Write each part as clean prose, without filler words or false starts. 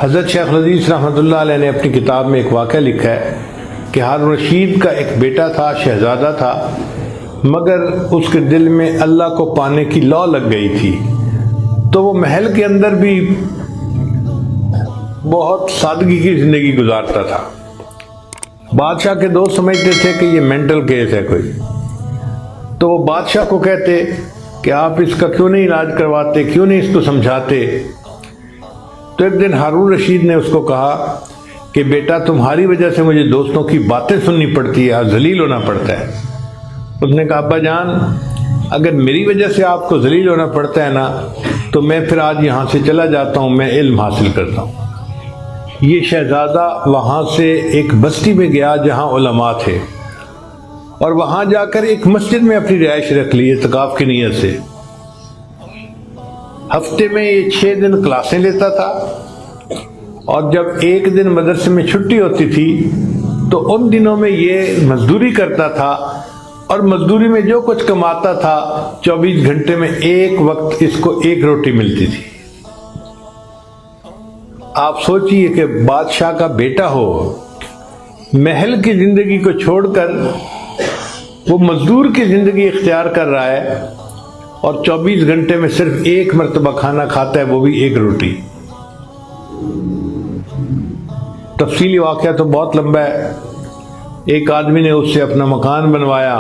حضرت شیخ العزیز رحمۃ اللہ علیہ نے اپنی کتاب میں ایک واقعہ لکھا ہے کہ ہارون رشید کا ایک بیٹا تھا، شہزادہ تھا، مگر اس کے دل میں اللہ کو پانے کی لو لگ گئی تھی، تو وہ محل کے اندر بھی بہت سادگی کی زندگی گزارتا تھا۔ بادشاہ کے دوست سمجھتے تھے کہ یہ مینٹل کیس ہے کوئی، تو وہ بادشاہ کو کہتے کہ آپ اس کا کیوں نہیں علاج کرواتے، کیوں نہیں اس کو سمجھاتے۔ تو ایک دن ہارون رشید نے اس کو کہا کہ بیٹا تمہاری وجہ سے مجھے دوستوں کی باتیں سننی پڑتی ہے، ذلیل ہونا پڑتا ہے۔ اس نے کہا ابا جان، اگر میری وجہ سے آپ کو ذلیل ہونا پڑتا ہے نا، تو میں پھر آج یہاں سے چلا جاتا ہوں، میں علم حاصل کرتا ہوں۔ یہ شہزادہ وہاں سے ایک بستی میں گیا جہاں علماء تھے، اور وہاں جا کر ایک مسجد میں اپنی رہائش رکھ لی اعتکاف کی نیت سے۔ ہفتے میں یہ 6 دن کلاسیں لیتا تھا، اور جب ایک دن مدرسے میں چھٹی ہوتی تھی تو ان دنوں میں یہ مزدوری کرتا تھا، اور مزدوری میں جو کچھ کماتا تھا 24 گھنٹے میں ایک وقت اس کو 1 روٹی ملتی تھی۔ آپ سوچئے کہ بادشاہ کا بیٹا ہو، محل کی زندگی کو چھوڑ کر وہ مزدور کی زندگی اختیار کر رہا ہے، اور 24 گھنٹے میں صرف 1 مرتبہ کھانا کھاتا ہے، وہ بھی 1 روٹی۔ تفصیلی واقعہ تو بہت لمبا ہے۔ ایک آدمی نے اس سے اپنا مکان بنوایا۔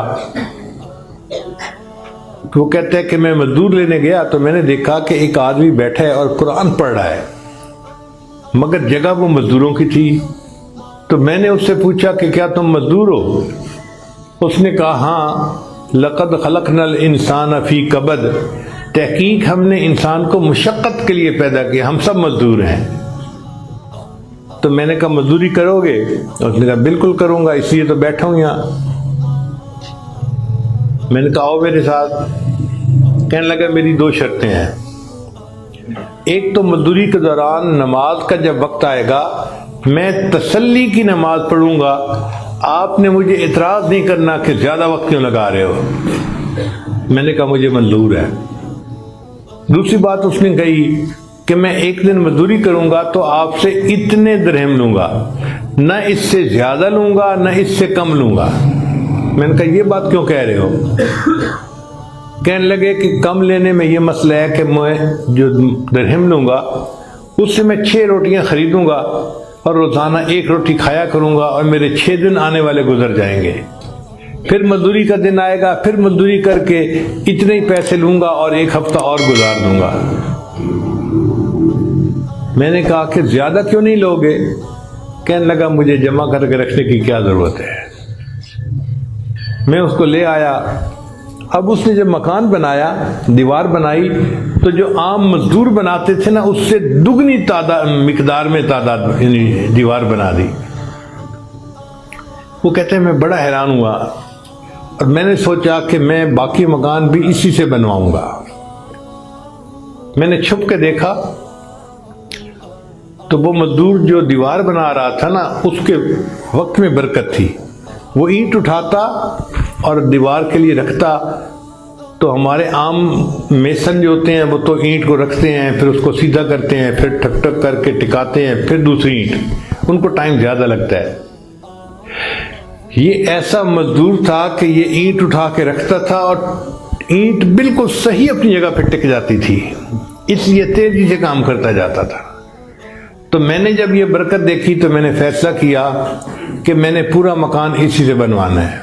وہ کہتا ہے کہ میں مزدور لینے گیا تو میں نے دیکھا کہ ایک آدمی بیٹھا ہے اور قرآن پڑھ رہا ہے، مگر جگہ وہ مزدوروں کی تھی۔ تو میں نے اس سے پوچھا کہ کیا تم مزدور ہو؟ اس نے کہا ہاں، لقد خلقنا الانسان فی کبد، تحقیق ہم نے انسان کو مشقت کے لیے پیدا کیا، ہم سب مزدور ہیں۔ تو میں نے کہا مزدوری کرو گے؟ اس نے کہا بالکل کروں گا، اس لیے تو بیٹھا ہوں یہاں۔ میں نے کہا آؤ میرے ساتھ۔ کہنے لگا میری 2 شرطیں ہیں، ایک تو مزدوری کے دوران نماز کا جب وقت آئے گا میں تسلی کی نماز پڑھوں گا، آپ نے مجھے اعتراض نہیں کرنا کہ زیادہ وقت کیوں لگا رہے ہو۔ میں نے کہا مجھے منظور ہے۔ دوسری بات اس نے کہی کہ میں ایک دن مزدوری کروں گا تو آپ سے اتنے درہم لوں گا، نہ اس سے زیادہ لوں گا نہ اس سے کم لوں گا۔ میں نے کہا یہ بات کیوں کہہ رہے ہو؟ کہنے لگے کہ کم لینے میں یہ مسئلہ ہے کہ میں جو درہم لوں گا اس سے میں 6 روٹیاں خریدوں گا، اور روزانہ 1 روٹی کھایا کروں گا، اور میرے 6 دن آنے والے گزر جائیں گے۔ پھر مزدوری کا دن آئے گا، پھر مزدوری کر کے اتنے ہی پیسے لوں گا اور 1 ہفتہ اور گزار دوں گا۔ میں نے کہا کہ زیادہ کیوں نہیں لوگے؟ کہنے لگا مجھے جمع کر کے رکھنے کی کیا ضرورت ہے۔ میں اس کو لے آیا۔ اب اس نے جب مکان بنایا، دیوار بنائی، تو جو عام مزدور بناتے تھے نا اس سے دگنی مقدار میں دیوار بنا دی۔ وہ کہتے ہیں میں بڑا حیران ہوا، اور میں نے سوچا کہ میں باقی مکان بھی اسی سے بنواؤں گا۔ میں نے چھپ کے دیکھا تو وہ مزدور جو دیوار بنا رہا تھا نا اس کے وقت میں برکت تھی۔ وہ اینٹ اٹھاتا اور دیوار کے لیے رکھتا، تو ہمارے عام میسن جو ہوتے ہیں وہ تو اینٹ کو رکھتے ہیں، پھر اس کو سیدھا کرتے ہیں، پھر ٹھک ٹھک کر کے ٹکاتے ہیں، پھر دوسری اینٹ، ان کو ٹائم زیادہ لگتا ہے۔ یہ ایسا مزدور تھا کہ یہ اینٹ اٹھا کے رکھتا تھا اور اینٹ بالکل صحیح اپنی جگہ پہ ٹک جاتی تھی، اس لیے تیزی سے کام کرتا جاتا تھا۔ تو میں نے جب یہ برکت دیکھی تو میں نے فیصلہ کیا کہ میں نے پورا مکان اسی سے بنوانا ہے۔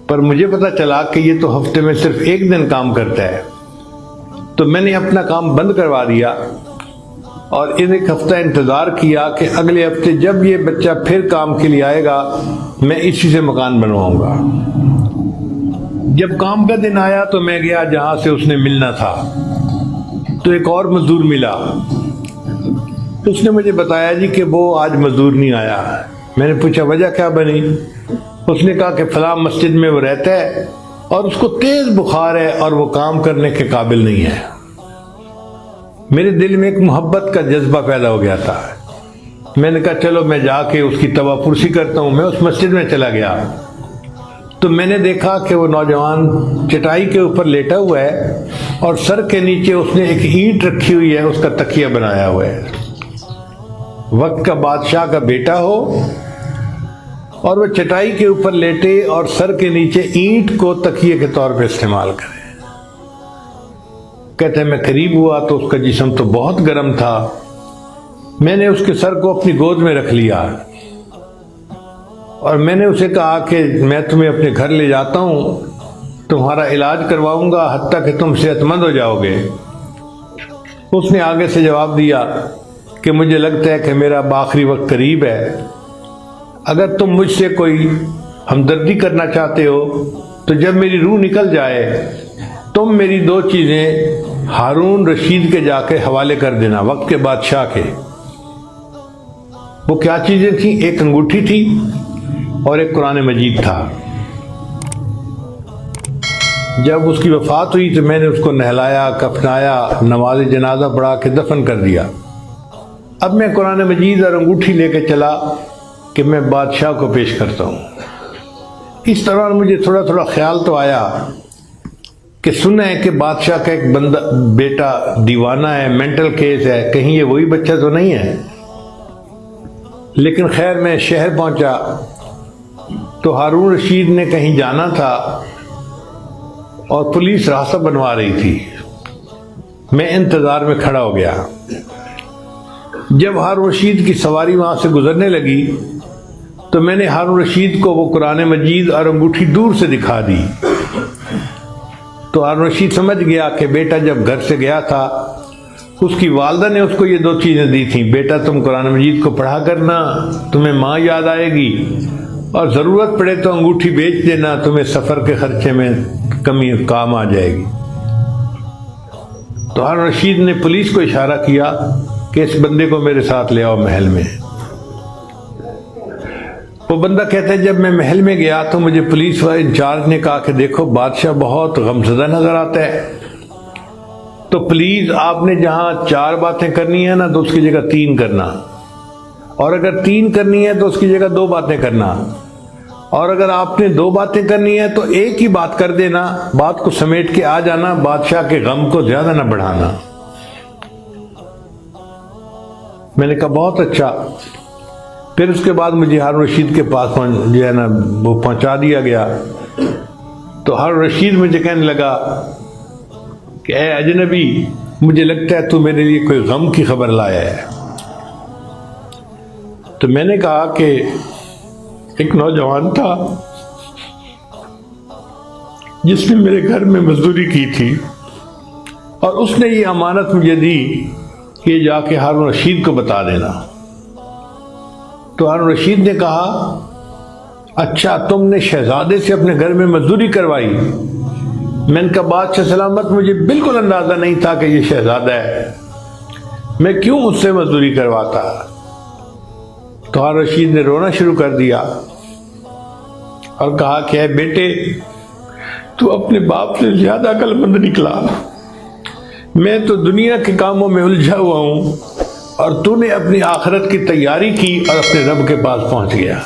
پر مجھے پتا چلا کہ یہ تو ہفتے میں صرف 1 دن کام کرتا ہے، تو میں نے اپنا کام بند کروا دیا، اور 1 ہفتہ انتظار کیا کہ اگلے ہفتے جب یہ بچہ پھر کام کے لیے آئے گا میں اسی سے مکان بنواؤں گا۔ جب کام کا دن آیا تو میں گیا جہاں سے اس نے ملنا تھا، تو ایک اور مزدور ملا۔ اس نے مجھے بتایا جی کہ وہ آج مزدور نہیں آیا۔ میں نے پوچھا وجہ کیا بنی؟ اس نے کہا کہ فلاں مسجد میں وہ رہتا ہے اور اس کو تیز بخار ہے اور وہ کام کرنے کے قابل نہیں ہے۔ میرے دل میں ایک محبت کا جذبہ پیدا ہو گیا تھا۔ میں نے کہا چلو میں جا کے اس کی توا پرسی کرتا ہوں۔ میں اس مسجد میں چلا گیا، تو میں نے دیکھا کہ وہ نوجوان چٹائی کے اوپر لیٹا ہوا ہے اور سر کے نیچے اس نے ایک اینٹ رکھی ہوئی ہے، اس کا تکیہ بنایا ہوا ہے۔ وقت کا بادشاہ کا بیٹا ہو اور وہ چٹائی کے اوپر لیٹے اور سر کے نیچے اینٹ کو تکیے کے طور پہ استعمال کرے۔ کہتے ہیں میں قریب ہوا تو اس کا جسم تو بہت گرم تھا، میں نے اس کے سر کو اپنی گود میں رکھ لیا اور میں نے اسے کہا کہ میں تمہیں اپنے گھر لے جاتا ہوں، تمہارا علاج کرواؤں گا حتیٰ کہ تم صحت مند ہو جاؤ گے۔ اس نے آگے سے جواب دیا کہ مجھے لگتا ہے کہ میرا آخری وقت قریب ہے، اگر تم مجھ سے کوئی ہمدردی کرنا چاہتے ہو تو جب میری روح نکل جائے تم میری 2 چیزیں ہارون رشید کے جا کے حوالے کر دینا، وقت کے بادشاہ کے۔ وہ کیا چیزیں تھیں؟ ایک انگوٹھی تھی اور ایک قرآن مجید تھا۔ جب اس کی وفات ہوئی تو میں نے اس کو نہلایا، کفنایا، نماز جنازہ پڑھا کے دفن کر دیا۔ اب میں قرآن مجید اور انگوٹھی لے کے چلا کہ میں بادشاہ کو پیش کرتا ہوں۔ اس طرح مجھے تھوڑا تھوڑا خیال تو آیا کہ سنا ہے کہ بادشاہ کا ایک بیٹا دیوانہ ہے، مینٹل کیس ہے، کہیں یہ وہی بچہ تو نہیں ہے۔ لیکن خیر میں شہر پہنچا تو ہارون رشید نے کہیں جانا تھا اور پولیس راستہ بنوا رہی تھی، میں انتظار میں کھڑا ہو گیا۔ جب ہارون رشید کی سواری وہاں سے گزرنے لگی تو میں نے ہارون رشید کو وہ قرآن مجید اور انگوٹھی دور سے دکھا دی، تو ہارون رشید سمجھ گیا کہ بیٹا جب گھر سے گیا تھا اس کی والدہ نے اس کو یہ 2 چیزیں دی تھیں، بیٹا تم قرآن مجید کو پڑھا کرنا، تمہیں ماں یاد آئے گی، اور ضرورت پڑے تو انگوٹھی بیچ دینا، تمہیں سفر کے خرچے میں کمی کام آ جائے گی۔ تو ہارون رشید نے پولیس کو اشارہ کیا کہ اس بندے کو میرے ساتھ لے آؤ محل میں۔ وہ بندہ کہتا ہے جب میں محل میں گیا تو مجھے پولیس والے انچارج نے کہا کہ دیکھو بادشاہ بہت غمزدہ نظر آتا ہے، تو پلیز آپ نے جہاں 4 باتیں کرنی ہے نا تو اس کی جگہ 3 کرنا، اور اگر 3 کرنی ہے تو اس کی جگہ 2 باتیں کرنا، اور اگر آپ نے 2 باتیں کرنی ہے تو ایک ہی بات کر دینا، بات کو سمیٹ کے آ جانا، بادشاہ کے غم کو زیادہ نہ بڑھانا۔ میں نے کہا بہت اچھا۔ پھر اس کے بعد مجھے ہارون رشید کے پاس جو ہے نا وہ پہنچا دیا گیا، تو ہارون رشید مجھے کہنے لگا کہ اے اجنبی، مجھے لگتا ہے تو میرے لیے کوئی غم کی خبر لایا ہے۔ تو میں نے کہا کہ ایک نوجوان تھا جس نے میرے گھر میں مزدوری کی تھی اور اس نے یہ امانت مجھے دی کہ جا کے ہارون رشید کو بتا دینا۔ تو ہارون رشید نے کہا اچھا تم نے شہزادے سے اپنے گھر میں مزدوری کروائی؟ میں نے کہا بادشاہ سلامت، مجھے بالکل اندازہ نہیں تھا کہ یہ شہزادہ ہے، میں کیوں اس سے مزدوری کرواتا؟ تو ہارون رشید نے رونا شروع کر دیا اور کہا کہ اے بیٹے، تو اپنے باپ سے زیادہ عقل مند نکلا، میں تو دنیا کے کاموں میں الجھا ہوا ہوں اور تو نے اپنی آخرت کی تیاری کی اور اپنے رب کے پاس پہنچ گیا۔